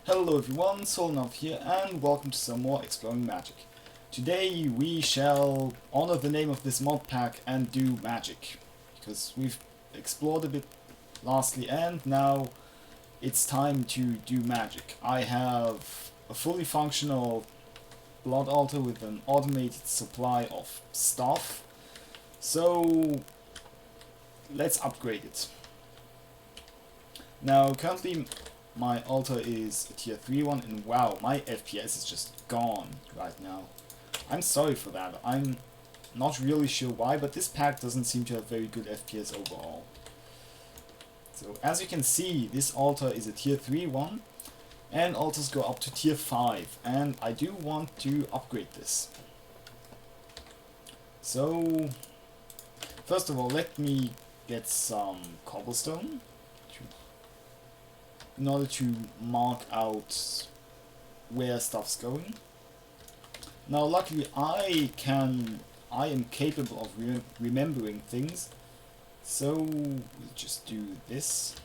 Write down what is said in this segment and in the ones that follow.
Hello everyone, Solnov here and welcome to some more Exploring Magic. Today we shall honor the name of this mod pack and do magic. Because we've explored a bit lastly and now it's time to do magic. I have a fully functional blood altar with an automated supply of stuff. So let's upgrade it. Now currently my altar is a tier 3 one, and wow, my FPS is just gone right now. I'm sorry for that, I'm not really sure why, but this pack doesn't seem to have very good FPS overall. So as you can see, this altar is a tier 3 one, and altars go up to tier 5, and I do want to upgrade this. So, first of all, let me get some cobblestone in order to mark out where stuff's going. Now luckily I am capable of remembering things, so we'll just do this,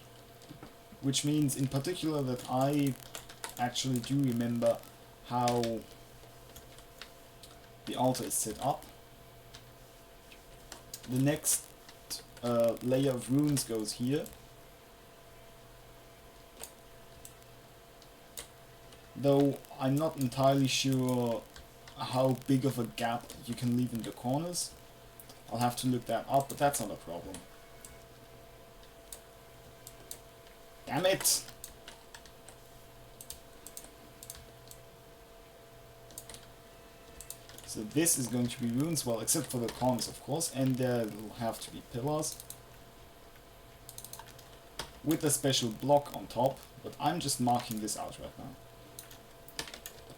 which means in particular that I actually do remember how the altar is set up. The next layer of runes goes here. Though I'm not entirely sure how big of a gap you can leave in the corners. I'll have to look that up, but that's not a problem. Damn it! So this is going to be runes, well, except for the corners of course, and there will have to be pillars with a special block on top, but I'm just marking this out right now.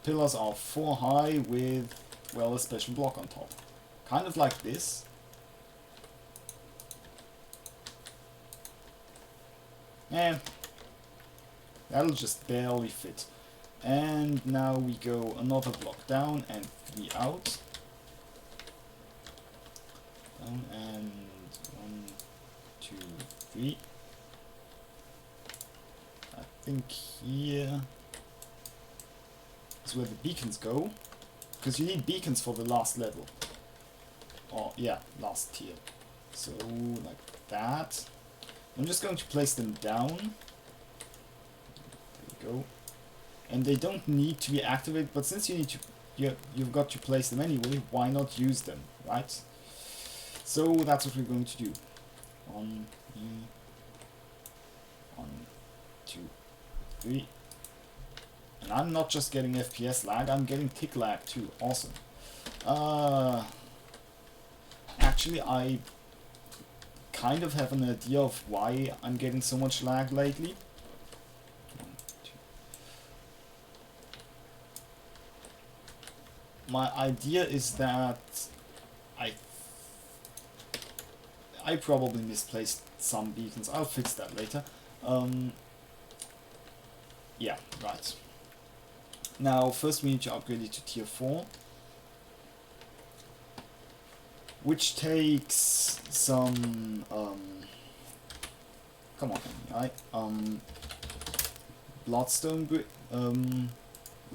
Pillars are 4 high with, well, a special block on top. Kind of like this. Eh, that'll just barely fit. And now we go another block down and 3 out. Down and 1, 2, 3. I think here is where the beacons go, because you need beacons for the last level, or yeah, last tier. So like that. I'm just going to place them down. There we go. And they don't need to be activated, but since you need to, you've got to place them anyway, why not use them, right? So that's what we're going to do. 1, 2, 3. And I'm not just getting FPS lag, I'm getting tick lag too. Awesome. Actually, I kind of have an idea of why I'm getting so much lag lately. 1, 2. My idea is that I probably misplaced some beacons. I'll fix that later. Yeah, right. Now, first we need to upgrade it to tier 4, which takes some, come on, right?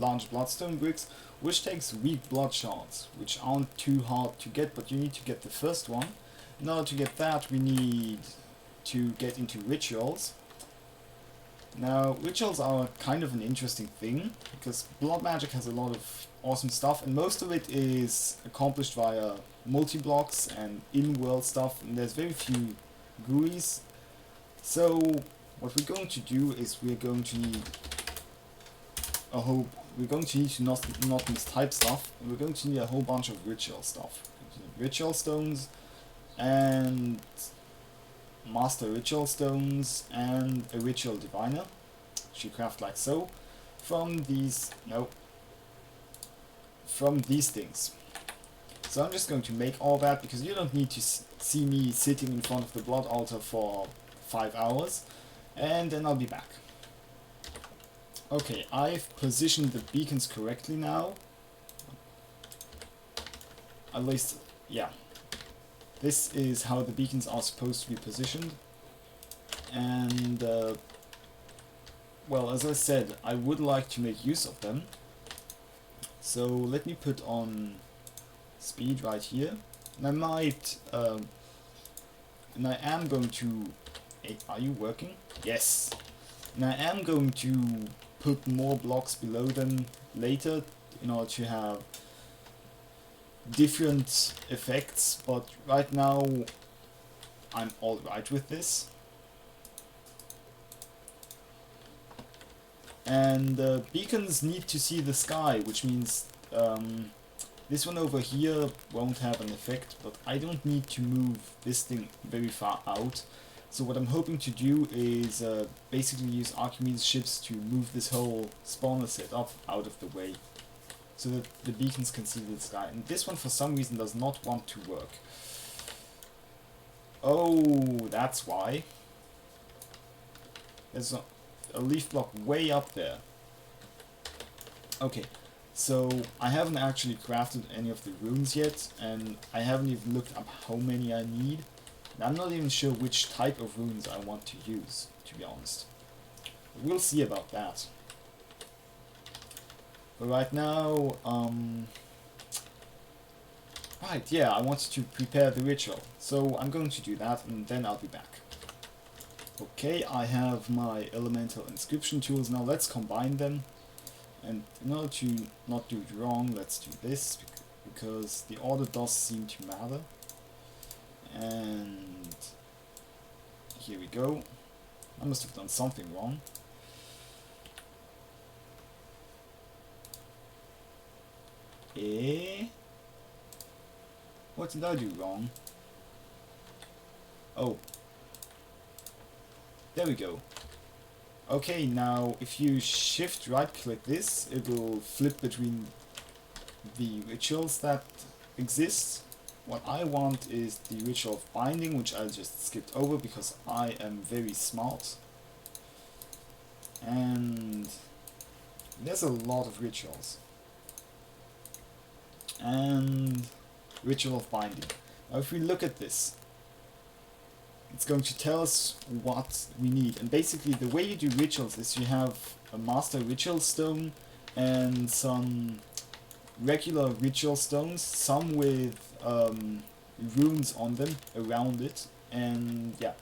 Large bloodstone bricks, which takes weak blood shards, which aren't too hard to get, but you need to get the first one. In order to get that, we need to get into rituals. Now, rituals are kind of an interesting thing, because blood magic has a lot of awesome stuff, and most of it is accomplished via multi-blocks and in-world stuff, and there's very few GUIs. So, what we're going to do is we're going to need to not mistype stuff, and we're going to need a whole bunch of ritual stuff. Ritual stones, and master ritual stones, and a ritual diviner, which you craft like so, from these things. So I'm just going to make all that, because you don't need to see me sitting in front of the blood altar for 5 hours, and then I'll be back. Okay, I've positioned the beacons correctly now. At least, yeah. This is how the beacons are supposed to be positioned, and well, as I said, I would like to make use of them. So let me put on speed right here. And I might, and I am going to, are you working? Yes. And I am going to put more blocks below them later in order to have different effects, but right now I'm alright with this. And beacons need to see the sky, which means this one over here won't have an effect, but I don't need to move this thing very far out. So what I'm hoping to do is basically use Archimedes ships to move this whole spawner setup out of the way, so that the beacons can see the sky. And this one for some reason does not want to work. Oh, that's why. There's a leaf block way up there. Okay, so I haven't actually crafted any of the runes yet, and I haven't even looked up how many I need. And I'm not even sure which type of runes I want to use, to be honest. But we'll see about that. But right now, right, yeah, I wanted to prepare the ritual. So I'm going to do that, and then I'll be back. Okay, I have my elemental inscription tools. Now let's combine them. And in order to not do it wrong, let's do this, because the order does seem to matter. And here we go. I must have done something wrong. What did I do wrong? Oh. There we go. Okay, now if you shift right click this, it will flip between the rituals that exist. What I want is the ritual of binding, which I just skipped over because I am very smart. And there's a lot of rituals. And ritual of binding. Now if we look at this, it's going to tell us what we need. And basically the way you do rituals is you have a master ritual stone and some regular ritual stones, some with runes on them around it, and yeah,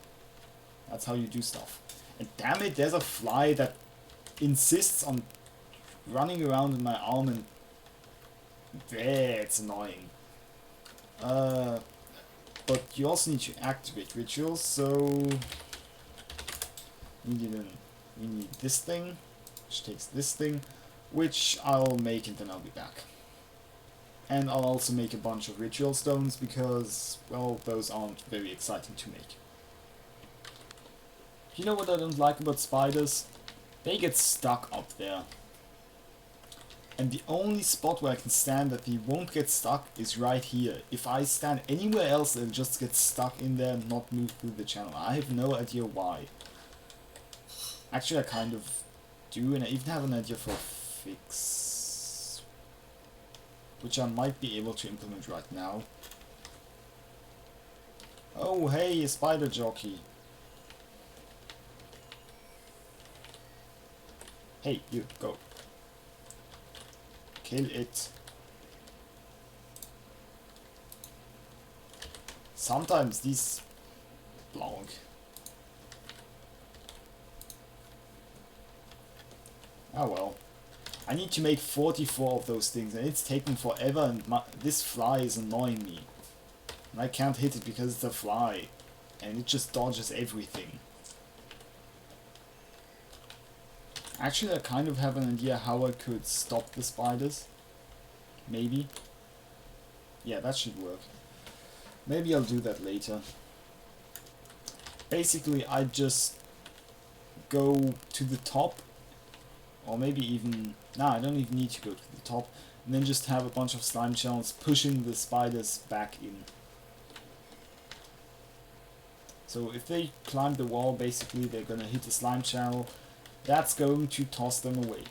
that's how you do stuff. And damn it, there's a fly that insists on running around in my arm, and it's annoying. But you also need to activate rituals, so we need this thing, which takes this thing, which I'll make and then I'll be back. And I'll also make a bunch of ritual stones because, well, those aren't very exciting to make. You know what I don't like about spiders? They get stuck up there. And the only spot where I can stand that they won't get stuck is right here. If I stand anywhere else, they'll just get stuck in there and not move through the channel. I have no idea why. Actually, I kind of do, and I even have an idea for a fix, which I might be able to implement right now. Oh, hey, a spider jockey. Hey, you, go. Kill it. Sometimes these blog. Oh well. I need to make 44 of those things and it's taking forever, and this fly is annoying me. And I can't hit it because it's a fly. And it just dodges everything. Actually, I kind of have an idea how I could stop the spiders. Maybe. Yeah, that should work. Maybe I'll do that later. Basically, I just go to the top. Or maybe even... Nah, I don't even need to go to the top. And then just have a bunch of slime channels pushing the spiders back in. So if they climb the wall, basically they're gonna hit a slime channel. That's going to toss them away.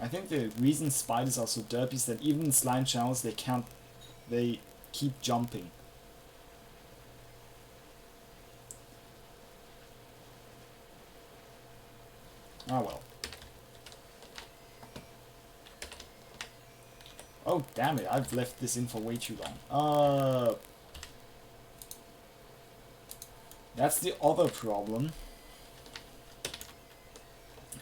I think the reason spiders are so derpy is that even in slime channels they keep jumping. Ah well. Oh, damn it, I've left this in for way too long. That's the other problem.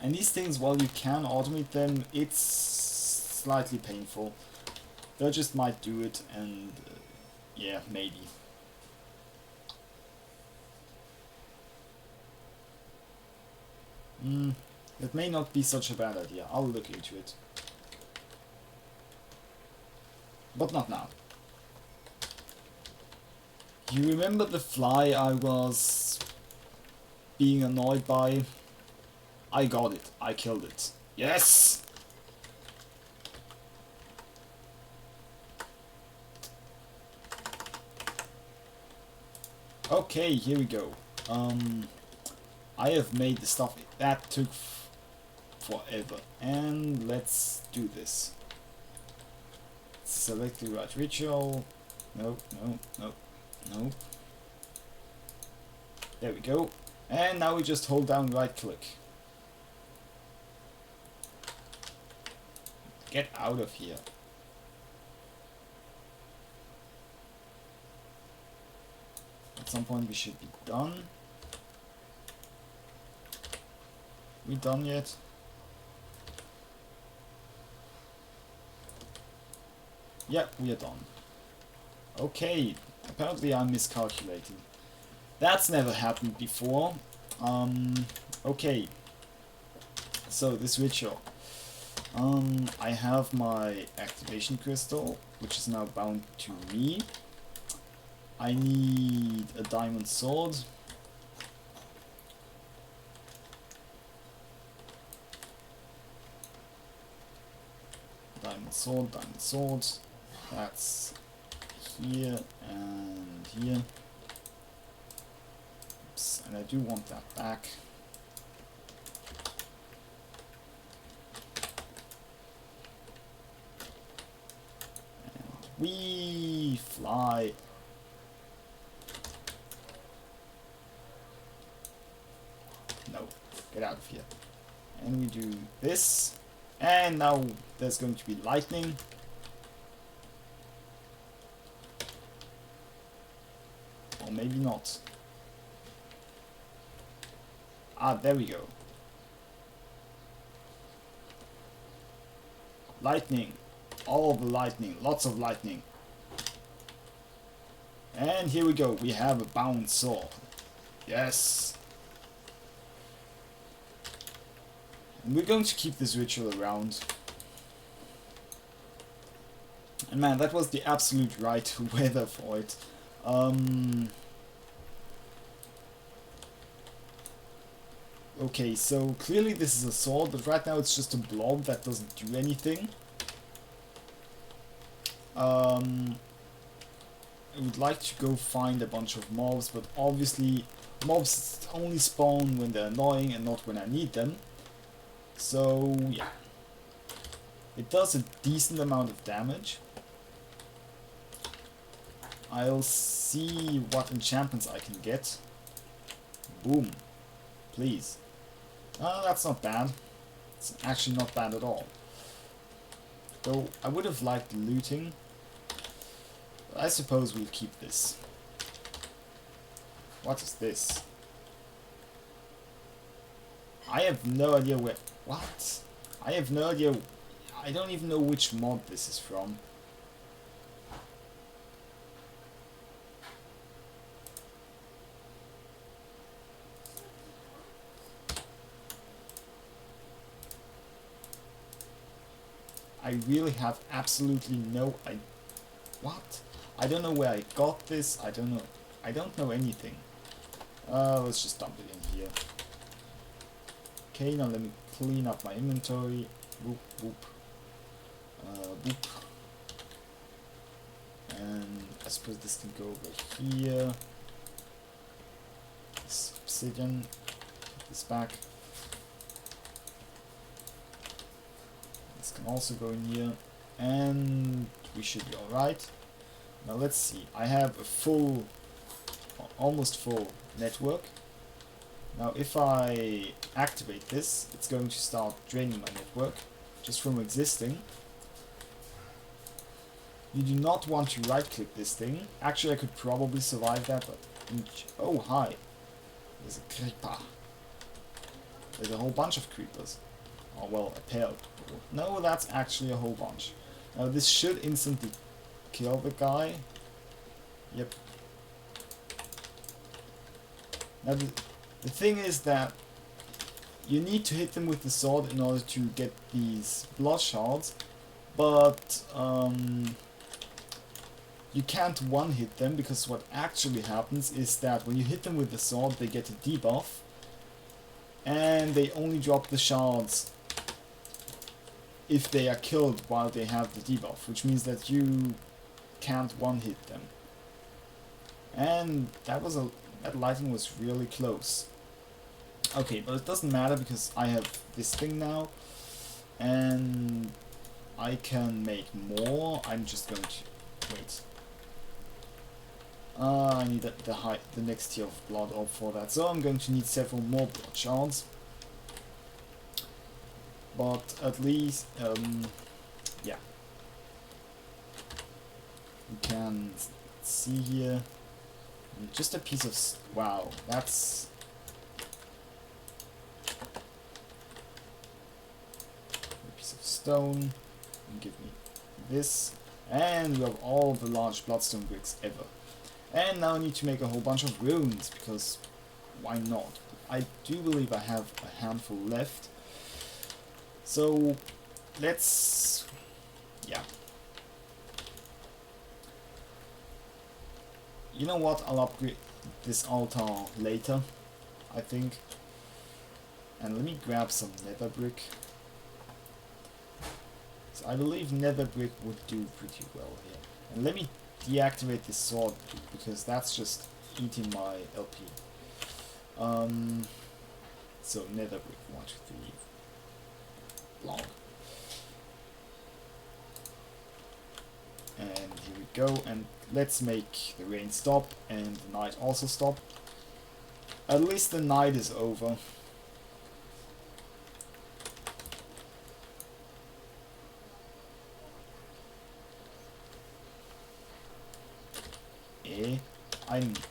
And these things, while you can automate them, it's slightly painful. They just might do it, and yeah, maybe. It may not be such a bad idea. I'll look into it. But not now. You remember the fly I was being annoyed by? I got it. I killed it. Yes! Okay, here we go. I have made the stuff. That took forever. And let's do this. Select the right ritual. Nope, nope, nope, nope. There we go. And now we just hold down right click. Get out of here. At some point we should be done. We done yet? Yeah, we are done. Okay, apparently I miscalculated. That's never happened before. Okay. So this ritual. I have my activation crystal, which is now bound to me. I need a diamond sword. Diamond sword, diamond sword. That's here and here. Oops, and I do want that back. And we fly. No, get out of here. And we do this. And now there's going to be lightning. Or maybe not. Ah, there we go. Lightning. All the lightning. Lots of lightning. And here we go. We have a bound sword. Yes. And we're going to keep this ritual around. And man, that was the absolute right weather for it. Okay, so clearly this is a sword, but right now it's just a blob that doesn't do anything. I would like to go find a bunch of mobs, but obviously mobs only spawn when they're annoying and not when I need them. So yeah, it does a decent amount of damage. I'll see what enchantments I can get. Boom. Please. Oh, that's not bad. It's actually not bad at all. Though I would have liked looting. But I suppose we'll keep this. What is this? I have no idea where... What? I have no idea... I don't even know which mod this is from. I really have absolutely no idea. What? I don't know where I got this. I don't know. I don't know anything. Let's just dump it in here. Okay, now let me clean up my inventory. Boop, boop. Boop. And I suppose this can go over here. This obsidian. Put this back. This can also go in here. And we should be alright. Now let's see. I have a full, almost full network. Now if I activate this, it's going to start draining my network just from existing. You do not want to right click this thing. Actually I could probably survive that, but oh hi. There's a creeper. There's a whole bunch of creepers. Oh well, a pair of people. No, that's actually a whole bunch. Now this should instantly kill the guy. Yep. Now the thing is that you need to hit them with the sword in order to get these blood shards, but you can't one-hit them, because what actually happens is that when you hit them with the sword they get a debuff, and they only drop the shards if they are killed while they have the debuff, which means that you can't one-hit them. And that lighting was really close. Okay, but it doesn't matter because I have this thing now, and I can make more. I'm just going to wait. I need the next tier of blood orb for that, so I'm going to need several more blood shards. But at least, yeah, you can see here just a piece of wow. That's a piece of stone. And give me this, and we have all the large bloodstone bricks ever. And now I need to make a whole bunch of runes, because why not? I do believe I have a handful left. So let's, yeah. You know what? I'll upgrade this altar later, I think. And let me grab some nether brick. So I believe nether brick would do pretty well here. And let me deactivate this sword, because that's just eating my LP. So nether brick 1, 2, 3 block. And here we go, and let's make the rain stop and the night also stop. At least the night is over.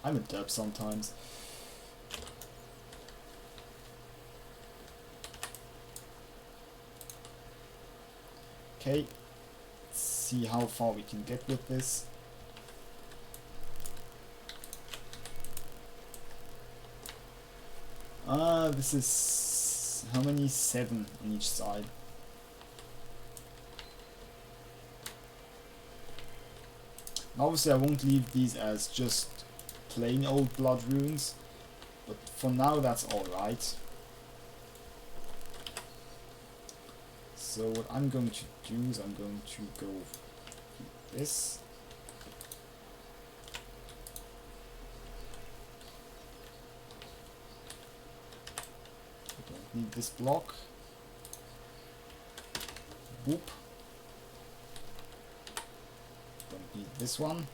I'm a derp sometimes. Okay, let's see how far we can get with this. This is how many? 7 on each side. Obviously I won't leave these as just plain old blood runes, but for now that's alright. So what I'm going to do is I'm going to go this. I don't need this block. Boop. Don't need this one.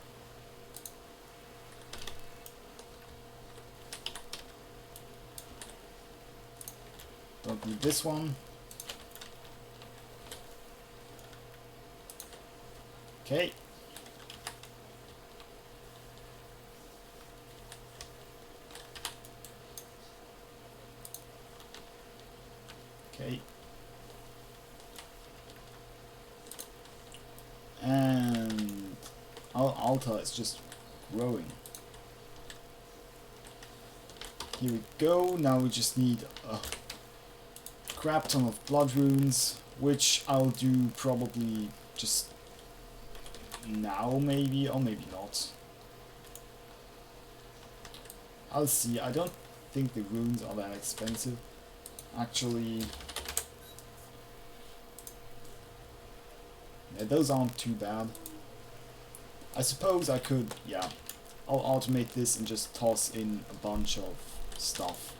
Don't need this one. Okay. Okay. And our altar is just growing. Here we go. Now we just need a crap ton of blood runes, which I'll do probably just now maybe, or maybe not. I'll see. I don't think the runes are that expensive. Actually, yeah, those aren't too bad. I suppose I could, yeah, I'll automate this and just toss in a bunch of stuff.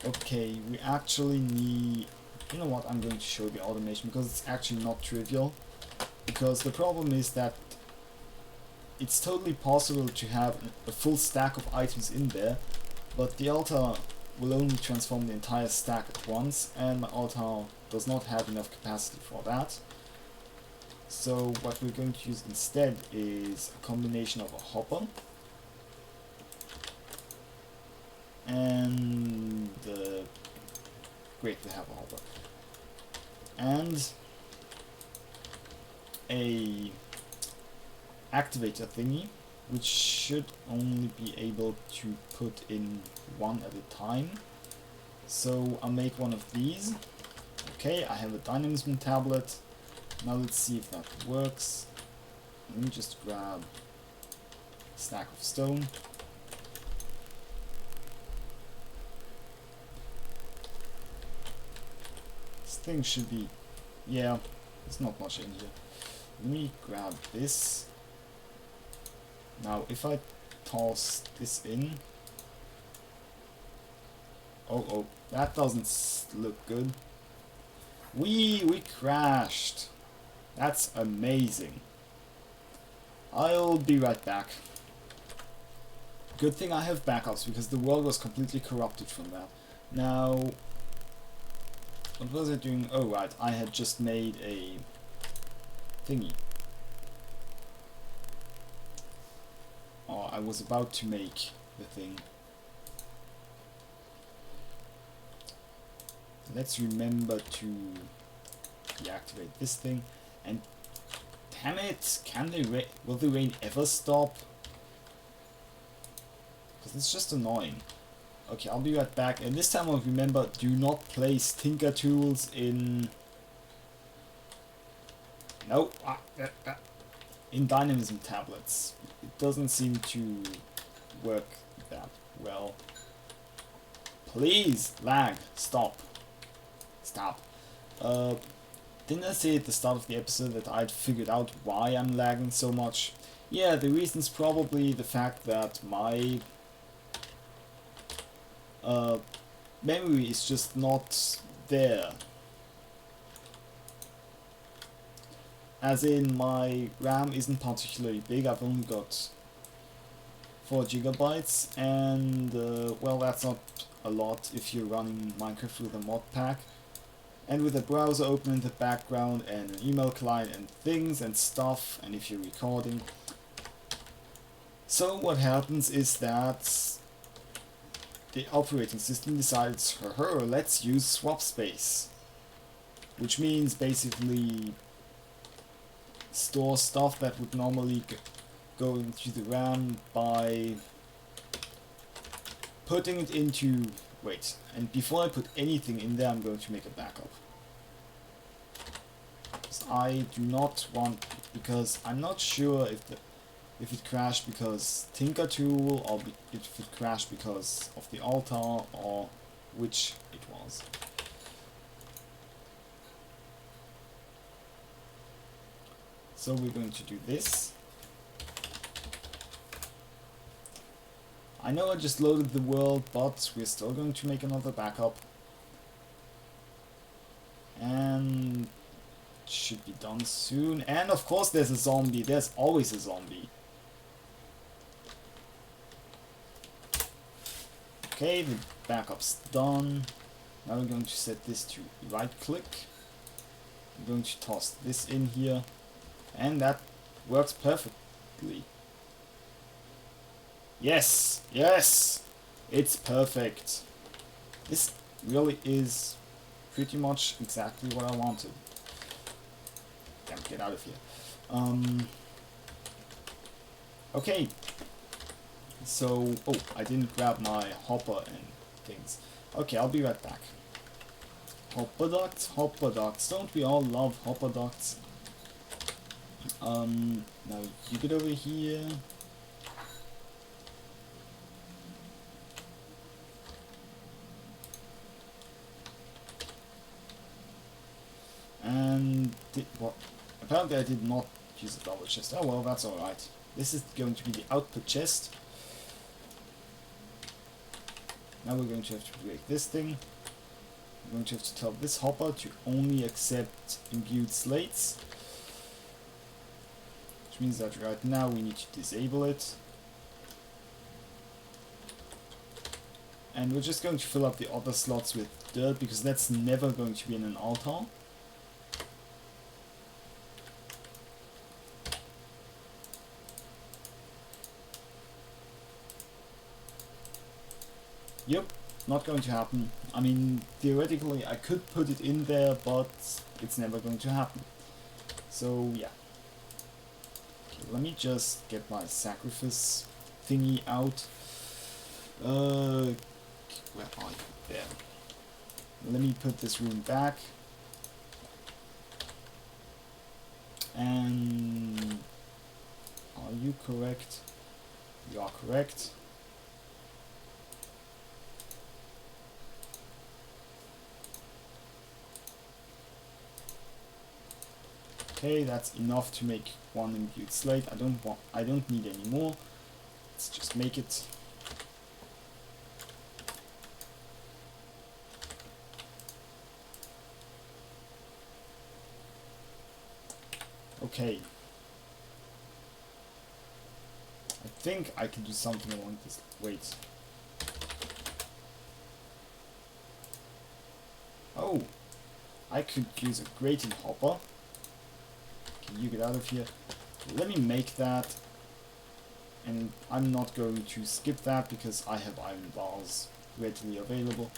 Okay, we actually need, you know what, I'm going to show the automation because it's actually not trivial. Because the problem is that it's totally possible to have a full stack of items in there, but the altar will only transform the entire stack at once, and my altar does not have enough capacity for that. So what we're going to use instead is a combination of a hopper and great, we have a hopper and a activator thingy, which should only be able to put in one at a time. So I'll make one of these. Okay, I have a dynamism tablet. Now let's see if that works. Let me just grab a stack of stone. This thing should be, yeah, there's not much in here. Let me grab this. Now if I toss this in, oh, that doesn't look good. We crashed. That's amazing. I'll be right back. Good thing I have backups, because the world was completely corrupted from that. Now, what was I doing? Oh right, I had just made a thingy. Oh, I was about to make the thing. Let's remember to deactivate this thing. And damn it, will the rain ever stop? Because it's just annoying. Okay, I'll be right back. And this time I'll remember, do not place Tinker tools in... No, in dynamism tablets. It doesn't seem to work that well. Please, lag, stop. Stop. Didn't I say at the start of the episode that I'd figured out why I'm lagging so much? Yeah, the reason's probably the fact that my memory is just not there. As in, my RAM isn't particularly big. I've only got 4 gigabytes, and well, that's not a lot if you're running Minecraft with a mod pack. And with a browser open in the background and an email client and things and stuff, and if you're recording. So what happens is that the operating system decides, let's use swap space. Which means basically store stuff that would normally go into the RAM by putting it into... Wait, and before I put anything in there, I'm going to make a backup. Because I do not want... Because I'm not sure if it crashed because Tinker Tool, or if it crashed because of the altar, or which it was. So we're going to do this. I know I just loaded the world, but we're still going to make another backup. And it should be done soon. And of course there's a zombie. There's always a zombie. Okay, the backup's done. Now we're going to set this to right click. I'm going to toss this in here. And that works perfectly. Yes! Yes! It's perfect. This really is pretty much exactly what I wanted. Damn, get out of here. Okay. So, oh, I didn't grab my hopper and things. Okay, I'll be right back. Hopper ducts, hopper ducts. Don't we all love hopper ducts? Now you get over here. And what? Apparently I did not use a double chest. Oh well, that's alright. This is going to be the output chest. Now we're going to have to break this thing. We're going to have to tell this hopper to only accept imbued slates. Which means that right now we need to disable it. And we're just going to fill up the other slots with dirt, because that's never going to be in an altar. Yep, not going to happen. I mean, theoretically I could put it in there, but it's never going to happen. So yeah. Okay, let me just get my sacrifice thingy out. Where are you? There. Let me put this rune back. And are you correct? You are correct. Okay, that's enough to make one imbued slate. I don't need any more. Let's just make it. Okay. I think I can do something along this. Wait. Oh, I could use a grating hopper. Can you get out of here? Let me make that. And I'm not going to skip that because I have iron bars readily available.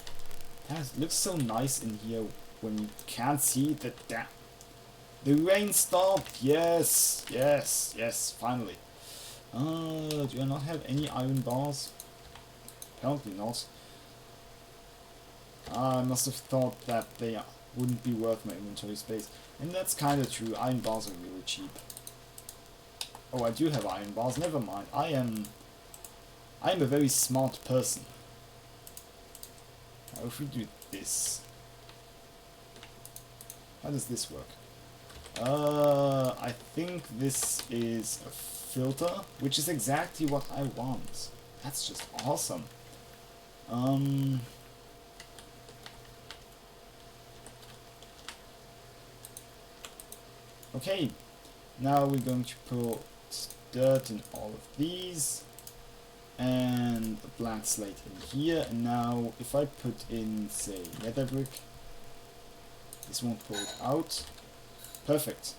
That looks so nice in here when you can't see that. The rain stopped! Yes! Yes! Yes! Finally! Do I not have any iron bars? Apparently not. I must have thought that they wouldn't be worth my inventory space. And that's kinda true, iron bars are really cheap. Oh, I do have iron bars, never mind. I am a very smart person. Now if we do this... How does this work? I think this is a filter, which is exactly what I want. That's just awesome. Okay, now we're going to put dirt in all of these, and a blank slate in here, and now if I put in, say, nether brick, this won't pull it out. Perfect.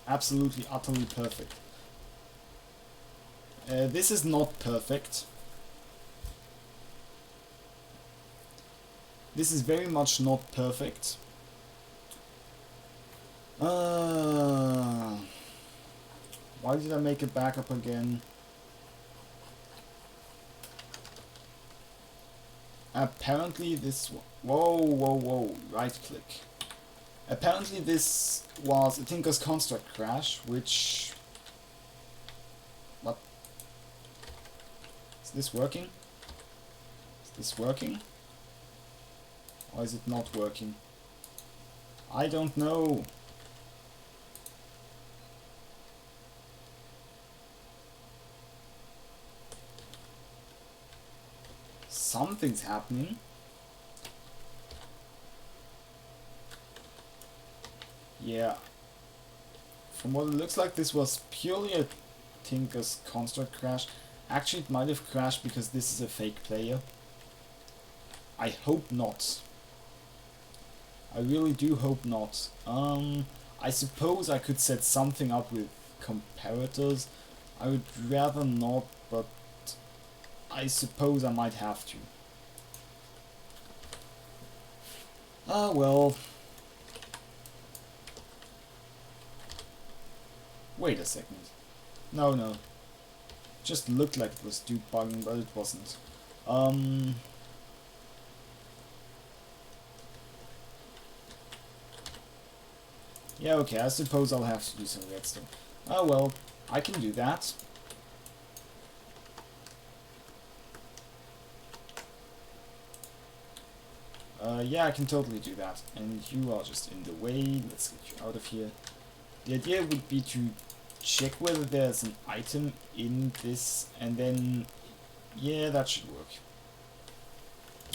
Absolutely, utterly perfect. This is not perfect. This is very much not perfect. Why did I make a backup again? Apparently this... Whoa, right click. Apparently this was a Tinker's Construct crash, which... What? Is this working? Is this working? Or is it not working? I don't know. Something's happening. Yeah. From what it looks like, this was purely a Tinker's Construct crash. Actually, it might have crashed because this is a fake player. I hope not. I really do hope not. I suppose I could set something up with comparators. I would rather not, but I suppose I might have to. Ah, well. Wait a second. No. Just looked like it was debugging, but it wasn't. Yeah, okay, I suppose I'll have to do some redstone. Oh well, I can do that. Yeah, I can totally do that. And you are just in the way. Let's get you out of here. The idea would be to check whether there's an item in this, and then... Yeah, that should work.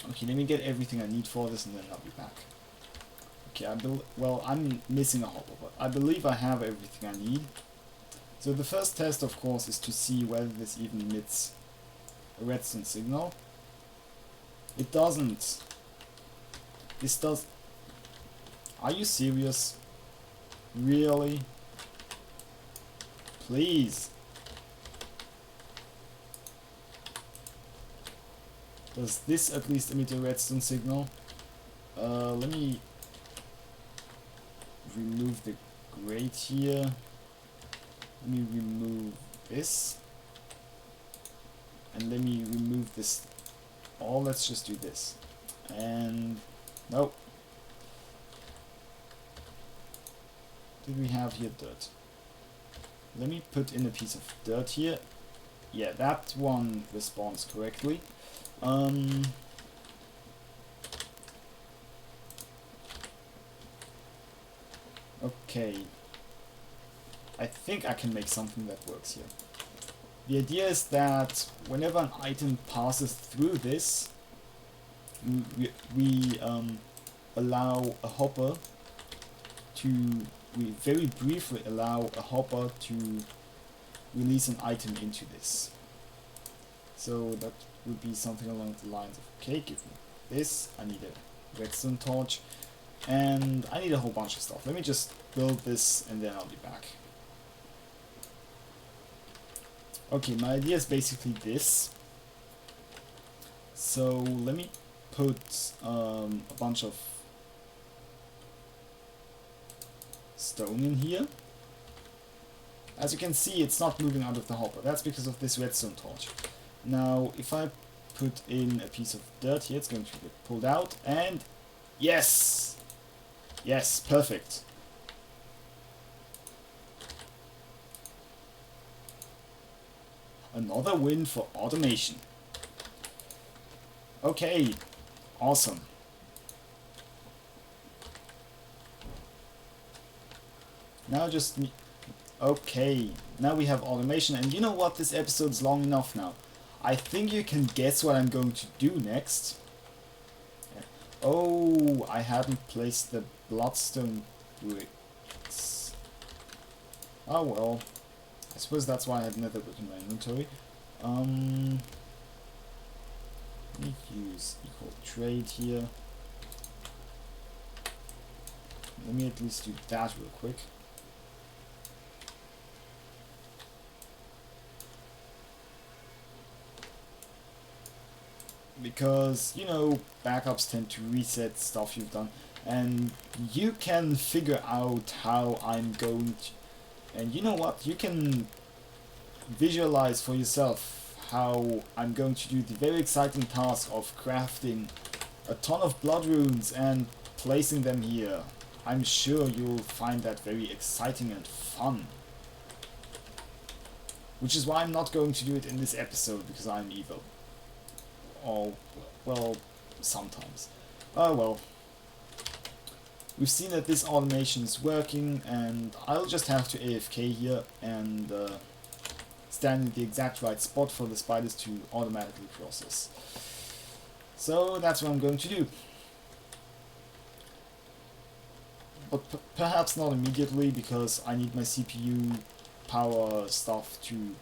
Okay, let me get everything I need for this, and then I'll be back. Okay, well, I'm missing a hopper, but I believe I have everything I need. So the first test, of course, is to see whether this even emits a redstone signal. It doesn't. This does... Are you serious? Really? Please. Does this at least emit a redstone signal? Let me remove the grate here. Let me remove this. And let me remove this. Oh, let's just do this. And nope. Did we have here dirt? Let me put in a piece of dirt here. Yeah, that one responds correctly. Okay. I think I can make something that works here. The idea is that whenever an item passes through this, we allow a hopper to... We very briefly allow a hopper to release an item into this. So that would be something along the lines of, okay, give me this, I need a redstone torch, and I need a whole bunch of stuff. Let me just build this and then I'll be back. Okay, my idea is basically this. So let me put a bunch of stone in here. As you can see, it's not moving out of the hopper. That's because of this redstone torch. Now, if I put in a piece of dirt here, it's going to get pulled out, and yes! Yes, perfect. Another win for automation. Okay, awesome. Now just... Okay, now we have automation, and you know what? This episode's long enough now. I think you can guess what I'm going to do next. Oh, I hadn't placed the bloodstone bricks. Oh well. I suppose that's why I have nether brick in my inventory. Let me use equal trade here. Let me at least do that real quick. Because, you know, backups tend to reset stuff you've done, and you can figure out how I'm going to... And you know what? You can visualize for yourself how I'm going to do the very exciting task of crafting a ton of blood runes and placing them here. I'm sure you'll find that very exciting and fun. Which is why I'm not going to do it in this episode, because I'm evil. Oh, well, sometimes. Oh well. We've seen that this automation is working, and I'll just have to AFK here and stand in the exact right spot for the spiders to automatically process. So that's what I'm going to do. But perhaps not immediately, because I need my CPU power stuff to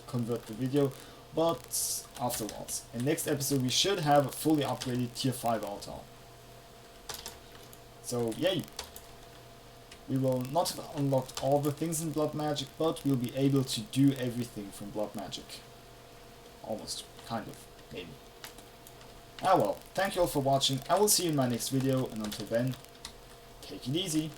convert the video. But afterwards. In next episode we should have a fully upgraded tier 5 altar. So yay! We will not have unlocked all the things in Blood Magic, but we'll be able to do everything from Blood Magic. Almost, kind of, maybe. Ah well, thank you all for watching, I will see you in my next video, and until then, take it easy!